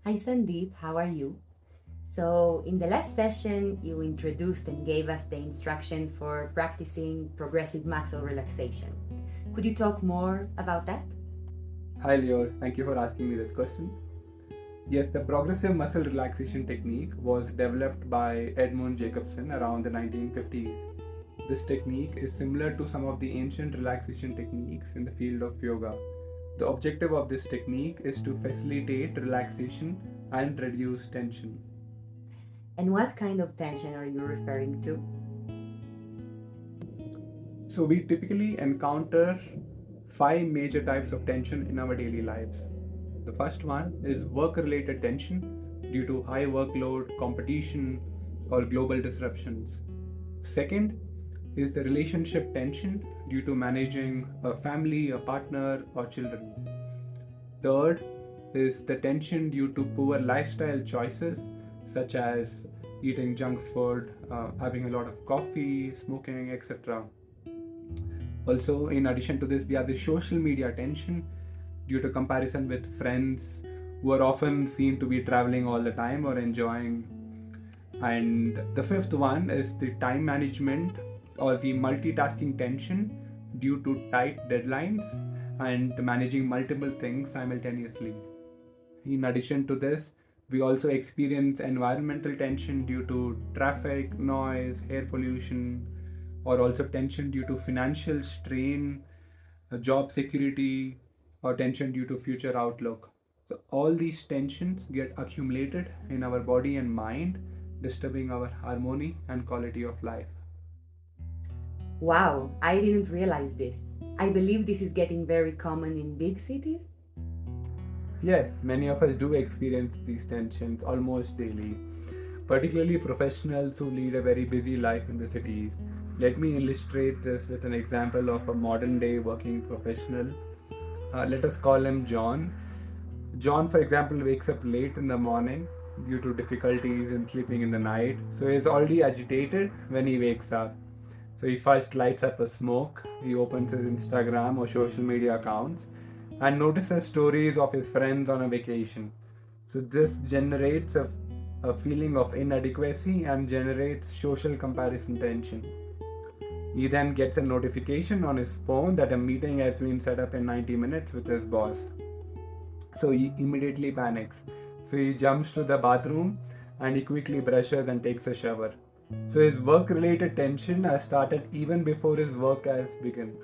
Hi Sandeep, how are you? So, in the last session, you introduced and gave us the instructions for practicing progressive muscle relaxation. Could you talk more about that? Hi Leo, thank you for asking me this question. Yes, the progressive muscle relaxation technique was developed by Edmund Jacobson around the 1950s. This technique is similar to some of the ancient relaxation techniques in the field of yoga. The objective of this technique is to facilitate relaxation and reduce tension. And what kind of tension are you referring to? So, we typically encounter five major types of tension in our daily lives. The first one is work related tension due to high workload, competition, or global disruptions. Second is the relationship tension due to managing a family, a partner, or children. Third is the tension due to poor lifestyle choices such as eating junk food, having a lot of coffee, smoking, etc. Also, in addition to this, we have the social media tension due to comparison with friends who are often seen to be traveling all the time or enjoying. And the fifth one is the time management or the multitasking tension due to tight deadlines and managing multiple things simultaneously. In addition to this, we also experience environmental tension due to traffic, noise, air pollution, or also tension due to financial strain, job security, or tension due to future outlook. So, all these tensions get accumulated in our body and mind, disturbing our harmony and quality of life. Wow, I didn't realize this. I believe this is getting very common in big cities. Yes, many of us do experience these tensions almost daily, particularly professionals who lead a very busy life in the cities. Let me illustrate this with an example of a modern day working professional. Let us call him John. John, for example, wakes up late in the morning due to difficulties in sleeping in the night, so he is already agitated when he wakes up. So he first lights up a smoke, he opens his Instagram or social media accounts and notices stories of his friends on a vacation. So this generates a feeling of inadequacy and generates social comparison tension. He then gets a notification on his phone that a meeting has been set up in 90 minutes with his boss. So he immediately panics. So he jumps to the bathroom and he quickly brushes and takes a shower. So his work related tension has started even before his work has begun.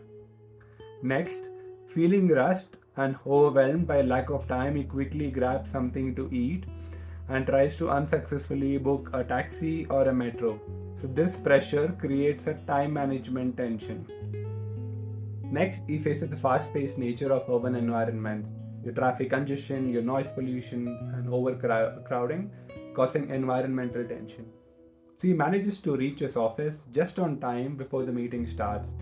Next, feeling rushed and overwhelmed by lack of time, he quickly grabs something to eat and tries to unsuccessfully book a taxi or a metro. So this pressure creates a time management tension. Next, he faces the fast paced nature of urban environments, your traffic congestion, your noise pollution, and overcrowding, causing environmental tension. So he manages to reach his office just on time before the meeting starts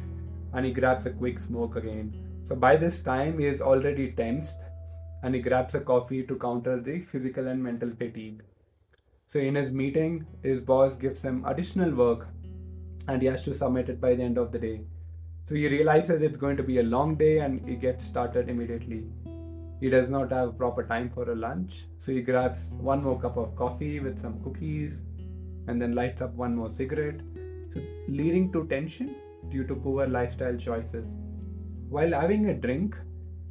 and he grabs a quick smoke again. So by this time, he is already tensed and he grabs a coffee to counter the physical and mental fatigue. So in his meeting, his boss gives him additional work and he has to submit it by the end of the day. So he realizes it's going to be a long day and he gets started immediately. He does not have proper time for a lunch, so he grabs one more cup of coffee with some cookies and then lights up one more cigarette, so leading to tension due to poor lifestyle choices. While having a drink,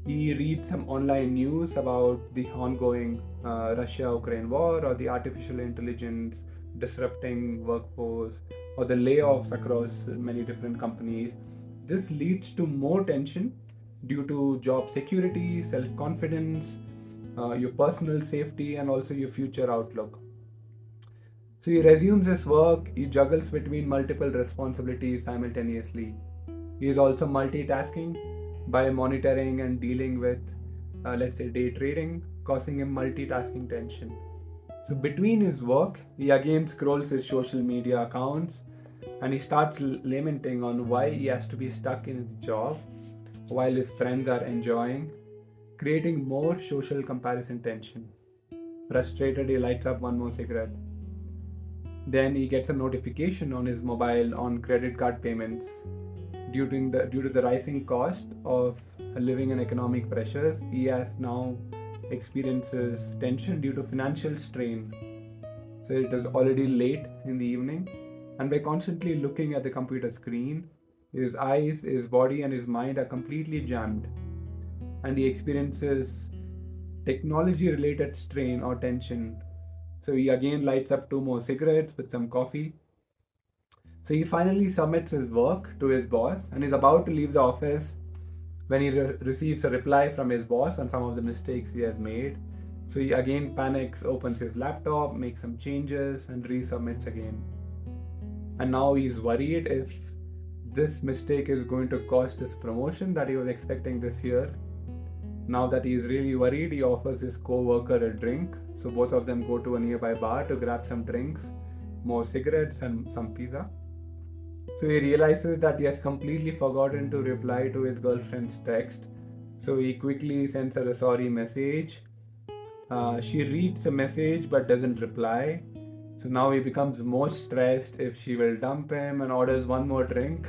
he reads some online news about the ongoing Russia Ukraine war or the artificial intelligence disrupting workforce or the layoffs across many different companies. This leads to more tension due to job security, self confidence, your personal safety, and also your future outlook. So he resumes his work, he juggles between multiple responsibilities simultaneously. He is also multitasking by monitoring and dealing with, let's say, day trading, causing him multitasking tension. So between his work, he again scrolls his social media accounts and he starts lamenting on why he has to be stuck in his job while his friends are enjoying, creating more social comparison tension. Frustrated, he lights up one more cigarette. Then he gets a notification on his mobile on credit card payments. due to the rising cost of living and economic pressures, he has now experiences tension due to financial strain. So it is already late in the evening, and by constantly looking at the computer screen, his eyes, his body, and his mind are completely jammed, and he experiences technology related strain or tension. So he again lights up two more cigarettes with some coffee. So he finally submits his work to his boss and is about to leave the office when he receives a reply from his boss on some of the mistakes he has made. So he again panics, opens his laptop, makes some changes, and resubmits again. And now he's worried if this mistake is going to cost his promotion that he was expecting this year. Now that he is really worried, he offers his co-worker a drink. So both of them go to a nearby bar to grab some drinks, more cigarettes, and some pizza. So he realizes that he has completely forgotten to reply to his girlfriend's text. So he quickly sends her a sorry message. She reads the message but doesn't reply. So now he becomes more stressed if she will dump him and orders one more drink.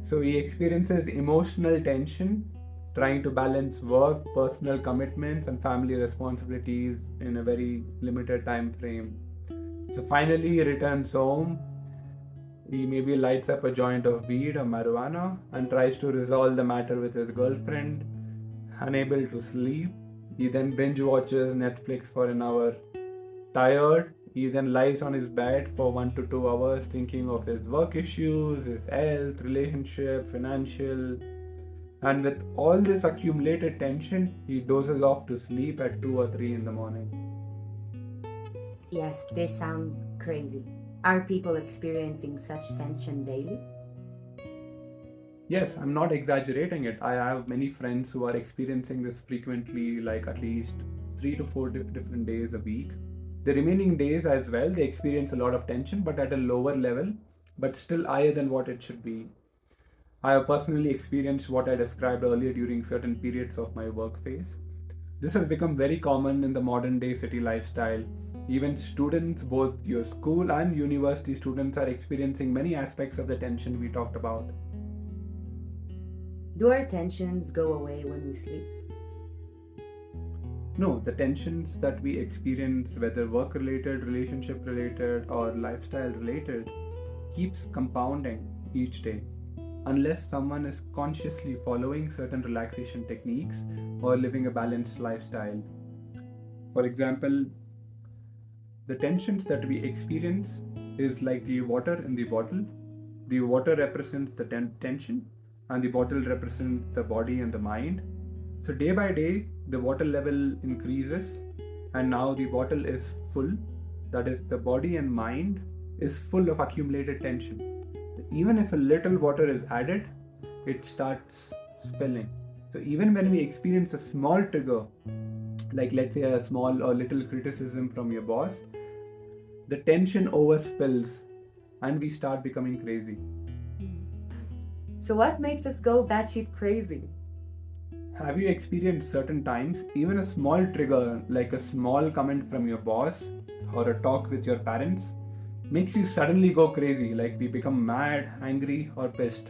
So he experiences emotional tension, trying to balance work, personal commitments, and family responsibilities in a very limited time frame. So finally, he returns home. He maybe lights up a joint of weed or marijuana and tries to resolve the matter with his girlfriend. Unable to sleep, he then binge watches Netflix for an hour. Tired, he then lies on his bed for 1 to 2 hours thinking of his work issues, his health, relationship, financial. And with all this accumulated tension, he dozes off to sleep at 2 or 3 in the morning. Yes, this sounds crazy. Are people experiencing such tension daily? Yes, I'm not exaggerating it. I have many friends who are experiencing this frequently, like at least 3 to 4 different days a week. The remaining days as well, they experience a lot of tension, but at a lower level, but still higher than what it should be. I have personally experienced what I described earlier during certain periods of my work phase. This has become very common in the modern day city lifestyle. Even students, both your school and university students, are experiencing many aspects of the tension we talked about. Do our tensions go away when we sleep? No, the tensions that we experience, whether work related, relationship related, or lifestyle related, keeps compounding each day unless someone is consciously following certain relaxation techniques or living a balanced lifestyle. For example, the tensions that we experience is like the water in the bottle. The water represents the tension, and the bottle represents the body and the mind. So, day by day, the water level increases, and now the bottle is full. That is, the body and mind is full of accumulated tension. Even if a little water is added, it starts spilling. So, even when we experience a small trigger, like let's say a small or little criticism from your boss, the tension overspills and we start becoming crazy. So, what makes us go batshit crazy? Have you experienced certain times, even a small trigger like a small comment from your boss or a talk with your parents, makes you suddenly go crazy, like we become mad, angry, or pissed?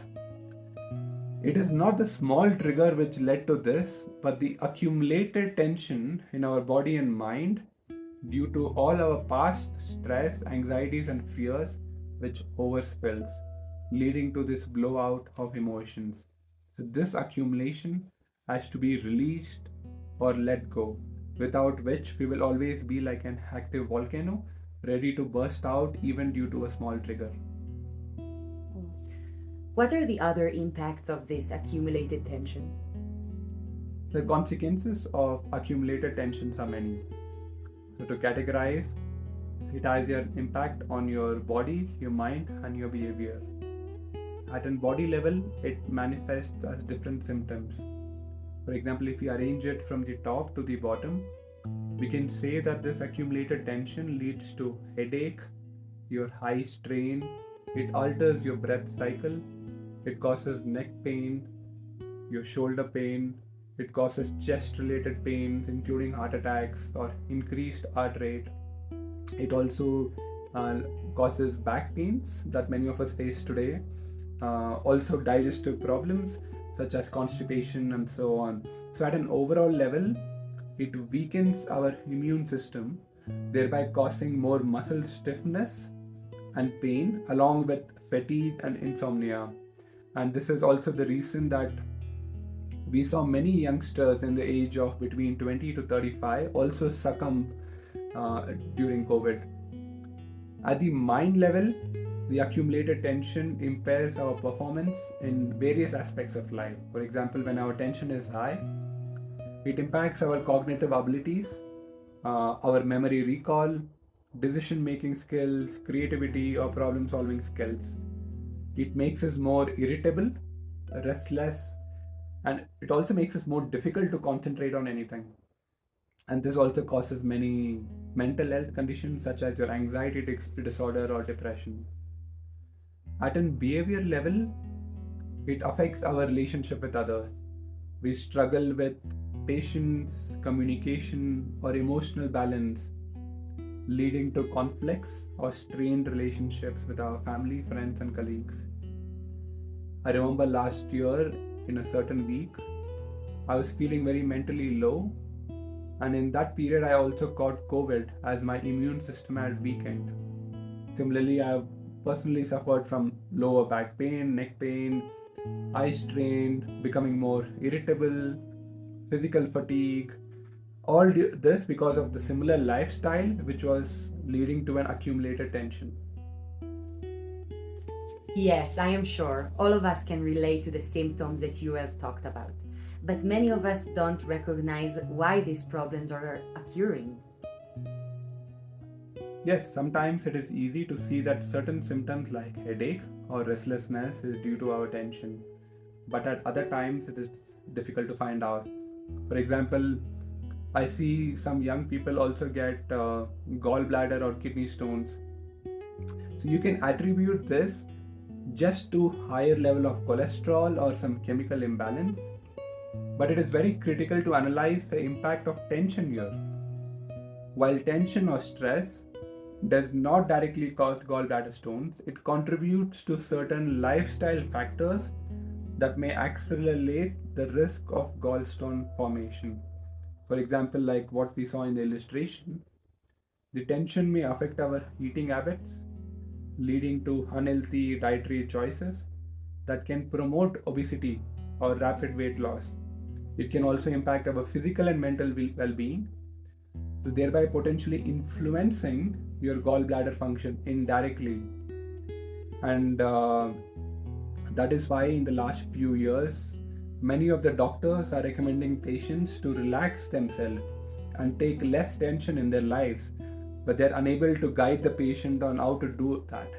It is not the small trigger which led to this, but the accumulated tension in our body and mind due to all our past stress, anxieties, and fears, which overspills, leading to this blowout of emotions. So, this accumulation has to be released or let go, without which we will always be like an active volcano, ready to burst out even due to a small trigger. What are the other impacts of this accumulated tension? The consequences of accumulated tensions are many. So, to categorize, it has an impact on your body, your mind, and your behavior. At a body level, it manifests as different symptoms. For example, if we arrange it from the top to the bottom, we can say that this accumulated tension leads to headache, your high strain, it alters your breath cycle, it causes neck pain, your shoulder pain, it causes chest related pains, including heart attacks or increased heart rate. It also uh, causes back pains that many of us face today. also digestive problems such as constipation and so on. So, at an overall level, it weakens our immune system, thereby causing more muscle stiffness and pain, along with fatigue and insomnia. And this is also the reason that we saw many youngsters in the age of between 20 to 35 also succumb during COVID. At the mind level, the accumulated tension impairs our performance in various aspects of life. For example, when our tension is high, it impacts our cognitive abilities, our memory recall, decision making skills, creativity, or problem solving skills. It makes us more irritable, restless, and it also makes us more difficult to concentrate on anything. And this also causes many mental health conditions such as your anxiety disorder or depression. At an behavior level, it affects our relationship with others. We struggle with patience, communication, or emotional balance, leading to conflicts or strained relationships with our family, friends, and colleagues. I remember last year in a certain week, I was feeling very mentally low, and in that period, I also caught COVID as my immune system had weakened. Similarly, I have personally suffered from lower back pain, neck pain, eye strain, becoming more irritable, physical fatigue. All this because of the similar lifestyle, which was leading to an accumulated tension. Yes, I am sure all of us can relate to the symptoms that you have talked about. But many of us don't recognize why these problems are occurring. Yes, sometimes it is easy to see that certain symptoms like headache or restlessness is due to our tension, but at other times it is difficult to find out. For example, I see some young people also get gallbladder or kidney stones. So you can attribute this just to higher level of cholesterol or some chemical imbalance, but it is very critical to analyze the impact of tension here. While tension or stress does not directly cause gallbladder stones, it contributes to certain lifestyle factors that may accelerate the risk of gallstone formation. For example, like what we saw in the illustration, the tension may affect our eating habits, leading to unhealthy dietary choices that can promote obesity or rapid weight loss. It can also impact our physical and mental well being, so thereby potentially influencing your gallbladder function indirectly. And that is why, in the last few years, many of the doctors are recommending patients to relax themselves and take less tension in their lives, but they're unable to guide the patient on how to do that.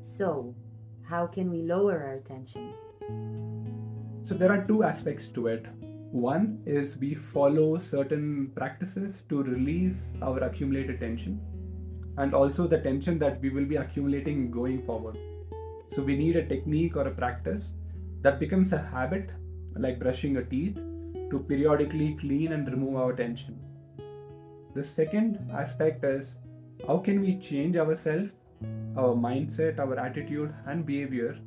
So, how can we lower our tension? So there are two aspects to it. One is we follow certain practices to release our accumulated tension and also the tension that we will be accumulating going forward. So we need a technique or a practice that becomes a habit, like brushing your teeth, to periodically clean and remove our tension. The second aspect is how can we change ourselves, our mindset, our attitude, and behavior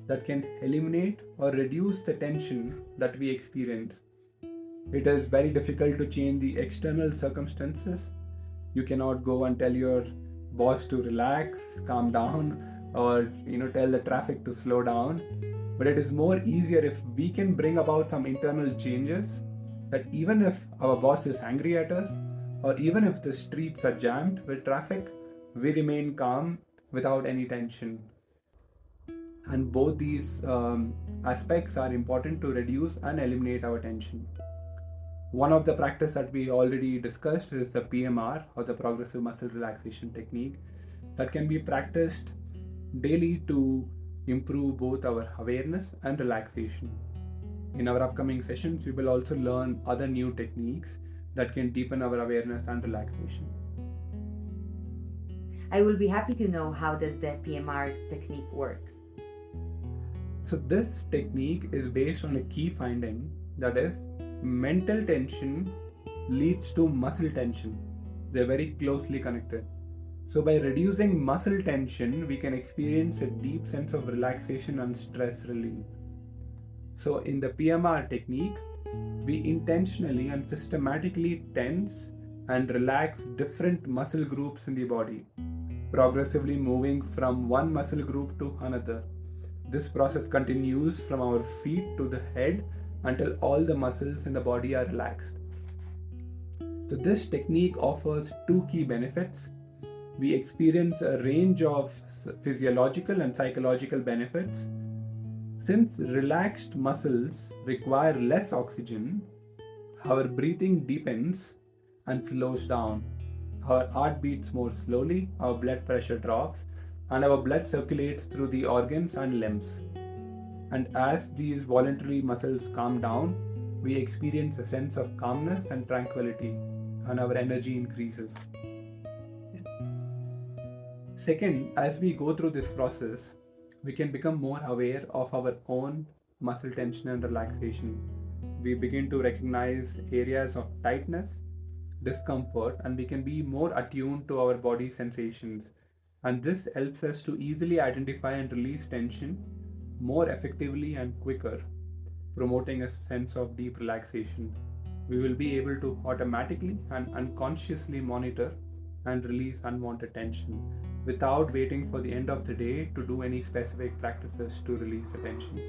that can eliminate or reduce the tension that we experience. It is very difficult to change the external circumstances. You cannot go and tell your boss to relax, calm down, or tell the traffic to slow down. But it is more easier if we can bring about some internal changes, that even if our boss is angry at us, or even if the streets are jammed with traffic, we remain calm without any tension. And both these aspects are important to reduce and eliminate our tension. One of the practice that we already discussed is the PMR, or the Progressive Muscle Relaxation technique, that can be practiced daily to improve both our awareness and relaxation. In our upcoming sessions, we will also learn other new techniques that can deepen our awareness and relaxation. I will be happy to know how does the PMR technique works. So this technique is based on a key finding, that is, mental tension leads to muscle tension. They're very closely connected. So, by reducing muscle tension, we can experience a deep sense of relaxation and stress relief. So, in the PMR technique, we intentionally and systematically tense and relax different muscle groups in the body, progressively moving from one muscle group to another. This process continues from our feet to the head until all the muscles in the body are relaxed. So, this technique offers two key benefits. We experience a range of physiological and psychological benefits. Since relaxed muscles require less oxygen, our breathing deepens and slows down. Our heart beats more slowly, our blood pressure drops, and our blood circulates through the organs and limbs. And as these voluntary muscles calm down, we experience a sense of calmness and tranquility, and our energy increases. Second, as we go through this process, we can become more aware of our own muscle tension and relaxation. We begin to recognize areas of tightness, discomfort, and we can be more attuned to our body sensations. And this helps us to easily identify and release tension more effectively and quicker, promoting a sense of deep relaxation. We will be able to automatically and unconsciously monitor and release unwanted tension without waiting for the end of the day to do any specific practices to release the tension.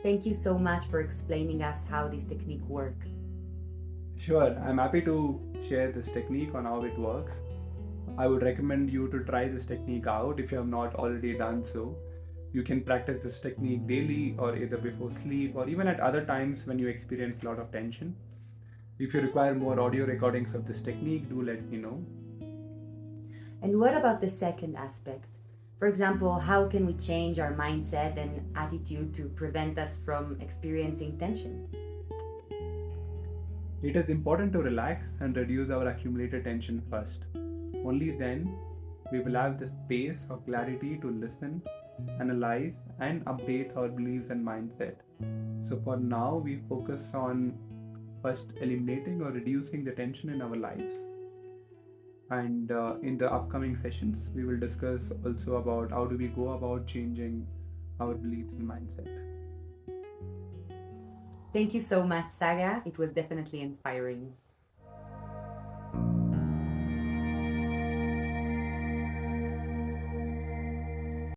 Thank you so much for explaining us how this technique works. Sure, I'm happy to share this technique on how it works. I would recommend you to try this technique out if you have not already done so. You can practice this technique daily or either before sleep or even at other times when you experience a lot of tension. If you require more audio recordings of this technique, do let me know. And what about the second aspect? For example, how can we change our mindset and attitude to prevent us from experiencing tension? It is important to relax and reduce our accumulated tension first. Only then we will have the space or clarity to listen, analyze, and update our beliefs and mindset. So, for now, we focus on first eliminating or reducing the tension in our lives. And in the upcoming sessions, we will discuss also about how do we go about changing our beliefs and mindset. Thank you so much, Saga. It was definitely inspiring.